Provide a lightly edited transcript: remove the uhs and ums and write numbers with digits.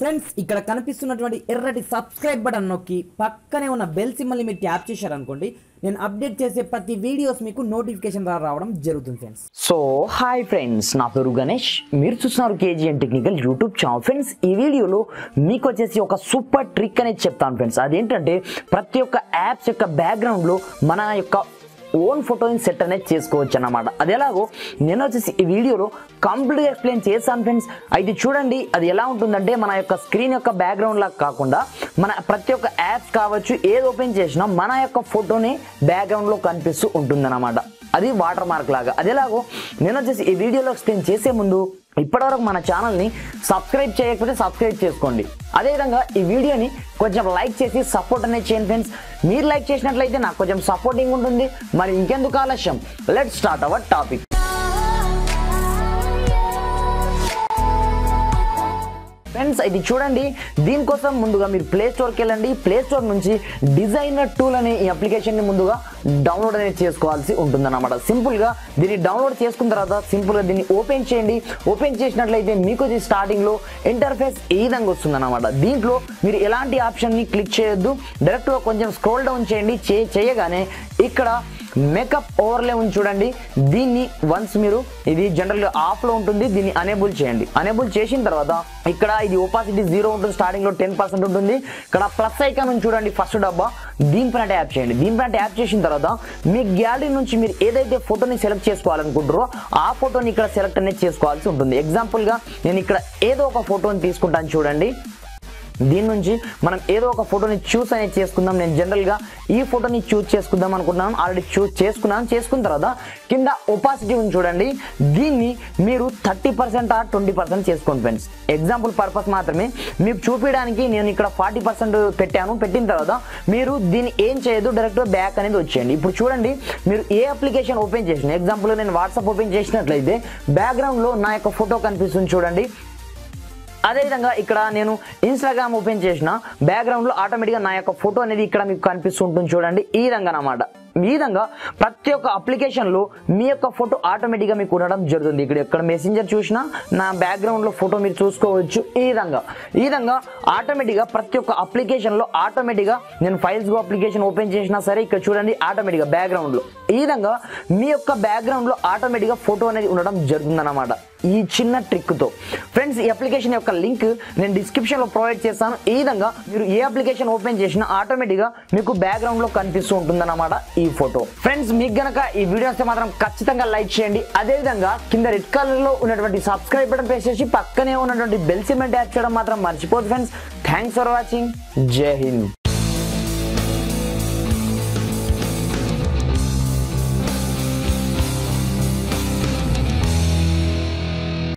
Friends ఇక్కడ కనిపిస్తున్నటువంటి ఎర్రటి సబ్స్క్రైబ్ బటన్ నొక్కి పక్కనే ఉన్న బెల్ సింబల్ని మీరు ట్యాప్ చేశారనుకోండి నేను అప్డేట్ చేసే ప్రతి వీడియోస్ మీకు నోటిఫికేషన్ రావడం జరుగుతుంది ఫ్రెండ్స్. సో హాయ్ ఫ్రెండ్స్, నా పేరు గణేష్, మీరు చూస్తున్నారు KGN technical YouTube channel. Friends ఈ వీడియోలో మీకు వచ్చేసి ఒక సూపర్ ట్రిక్ అనేది చెప్తాను ఫ్రెండ్స్. అదేంటంటే ప్రతి ఒక్క యాప్స్ యొక్క బ్యాక్గ్రౌండ్లో మన యొక్క ఓన్ ఫోటోని సెట్ అనేది చేసుకోవచ్చు అన్నమాట. అది ఎలాగో నేను వచ్చేసి ఈ వీడియోలో కంప్లీట్గా ఎక్స్ప్లెయిన్ చేస్తాను ఫ్రెండ్స్. అయితే చూడండి అది ఎలా ఉంటుందంటే మన యొక్క స్క్రీన్ యొక్క బ్యాక్గ్రౌండ్ లాగా కాకుండా మన ప్రతి ఒక్క యాప్స్ కావచ్చు ఏది ఓపెన్ చేసినా మన యొక్క ఫోటోని బ్యాక్గ్రౌండ్లో కనిపిస్తూ ఉంటుందన్నమాట. అది వాటర్ మార్క్ లాగా. అది ఎలాగో నేను వచ్చేసి ఈ వీడియోలో ఎక్స్ప్లెయిన్ చేసే ముందు ఇప్పటివరకు మన ఛానల్ని సబ్స్క్రైబ్ చేయకపోతే సబ్స్క్రైబ్ చేసుకోండి. అదేవిధంగా ఈ వీడియోని కొంచెం లైక్ చేసి సపోర్ట్ అనేది చేయండి ఫ్రెండ్స్. మీరు లైక్ చేసినట్లయితే నాకు కొంచెం సపోర్టింగ్ ఉంటుంది. మరి ఇంకెందుకు ఆలస్యం, let's start our topic. Friends అయితే చూడండి, దీనికోసం ముందుగా మీరు ప్లే స్టోర్కి వెళ్ళండి. ప్లే స్టోర్ నుంచి డిజైనర్ టూల్ అనే ఈ అప్లికేషన్ని ముందుగా డౌన్లోడ్ అనేది చేసుకోవాల్సి ఉంటుందన్నమాట. సింపుల్గా దీన్ని డౌన్లోడ్ చేసుకున్న తర్వాత సింపుల్గా దీన్ని ఓపెన్ చేయండి. ఓపెన్ చేసినట్లయితే మీకు వచ్చి స్టార్టింగ్లో ఇంటర్ఫేస్ ఈ విధంగా వస్తుందన్నమాట. దీంట్లో మీరు ఎలాంటి ఆప్షన్ని క్లిక్ చేయొద్దు, డైరెక్ట్గా కొంచెం స్క్రోల్ డౌన్ చేయండి. చేయగానే ఇక్కడ మేకప్ ఓవర్లే ఉంది చూడండి. దీన్ని వన్స్ మీరు ఇది జనరల్గా ఆఫ్లో ఉంటుంది, దీన్ని అనేబుల్ చేయండి. అనేబుల్ చేసిన తర్వాత ఇక్కడ ఇది ఓపాసిటీ 0 ఉంటుంది, స్టార్టింగ్లో 10% ఉంటుంది. ఇక్కడ ప్లస్ ఐకాన్ ఉంది చూడండి, ఫస్ట్ డబ్బా, దీనిపైన ట్యాప్ చేయండి. దీనిపైన ట్యాప్ చేసిన తర్వాత మీ గ్యాలరీ నుంచి మీరు ఏదైతే ఫోటోని సెలెక్ట్ చేసుకోవాలనుకుంటారో ఆ ఫోటోని ఇక్కడ సెలెక్ట్ అనేది చేసుకోవాల్సి ఉంటుంది. ఎగ్జాంపుల్గా నేను ఇక్కడ ఏదో ఒక ఫోటోని తీసుకుంటాను చూడండి. దీని నుంచి మనం ఏదో ఒక ఫోటోని చూస్ అనేది చేసుకుందాం. నేను జనరల్గా ఈ ఫోటోని చూస్ చేసుకుందాం అనుకుంటున్నాను. ఆల్రెడీ చూస్ చేసుకున్నాను. చేసుకున్న తర్వాత కింద ఒపాసిటీ ఉంది చూడండి, దీన్ని మీరు 30% ఆర్ 20% చేసుకోండి ఫ్రెండ్స్. ఎగ్జాంపుల్ పర్పస్ మాత్రమే మీకు చూపించడానికి నేను ఇక్కడ 40% పెట్టాను. పెట్టిన తర్వాత మీరు దీన్ని ఏం చేయదు, డైరెక్ట్గా బ్యాక్ అనేది వచ్చేయండి. ఇప్పుడు చూడండి, మీరు ఏ అప్లికేషన్ ఓపెన్ చేసిన, ఎగ్జాంపుల్ నేను వాట్సాప్ ఓపెన్ చేసినట్లయితే బ్యాక్గ్రౌండ్లో నా యొక్క ఫోటో కనిపిస్తుంది చూడండి. అదేవిధంగా ఇక్కడ నేను ఇన్స్టాగ్రామ్ ఓపెన్ చేసిన బ్యాక్గ్రౌండ్లో ఆటోమేటిక్గా నా యొక్క ఫోటో అనేది ఇక్కడ మీకు కనిపిస్తుంటుంది చూడండి. ఈ విధంగా అన్నమాట. ఈ విధంగా ప్రతి ఒక్క అప్లికేషన్లో మీ యొక్క ఫోటో ఆటోమేటిక్గా మీకు ఉండడం జరుగుతుంది. ఇక్కడ మెసెంజర్ చూసినా నా బ్యాక్గ్రౌండ్లో ఫోటో మీరు చూసుకోవచ్చు. ఈ విధంగా ఆటోమేటిక్గా ప్రతి ఒక్క అప్లికేషన్లో ఆటోమేటిక్గా నేను ఫైల్స్ గో అప్లికేషన్ ఓపెన్ చేసినా సరే ఇక్కడ చూడండి ఆటోమేటిక్గా బ్యాక్గ్రౌండ్లో ఈ విధంగా మీ యొక్క బ్యాక్గ్రౌండ్లో ఆటోమేటిక్గా ఫోటో అనేది ఉండడం జరుగుతుందన్నమాట. ఈ చిన్న ట్రిక్తో ఫ్రెండ్స్ ఈ అప్లికేషన్ యొక్క లింక్ నేను డిస్క్రిప్షన్లో ప్రొవైడ్ చేస్తాను. ఈ విధంగా మీరు ఏ అప్లికేషన్ ఓపెన్ చేసినా ఆటోమేటిక్గా మీకు బ్యాక్గ్రౌండ్లో కనిపిస్తూ ఉంటుందన్నమాట ఈ ఫోటో. ఫ్రెండ్స్ మీకు గనక ఈ వీడియో వస్తే మాత్రం ఖచ్చితంగా లైక్ చేయండి. అదేవిధంగా కింద రెడ్ కలర్లో ఉన్నటువంటి సబ్స్క్రైబ్ బటన్ ప్రెస్ చేసి పక్కనే ఉన్నటువంటి బెల్ సింబల్ ట్యాప్ చేయడం మాత్రం మర్చిపోదు ఫ్రెండ్స్. Thanks for watching. జై హింద్.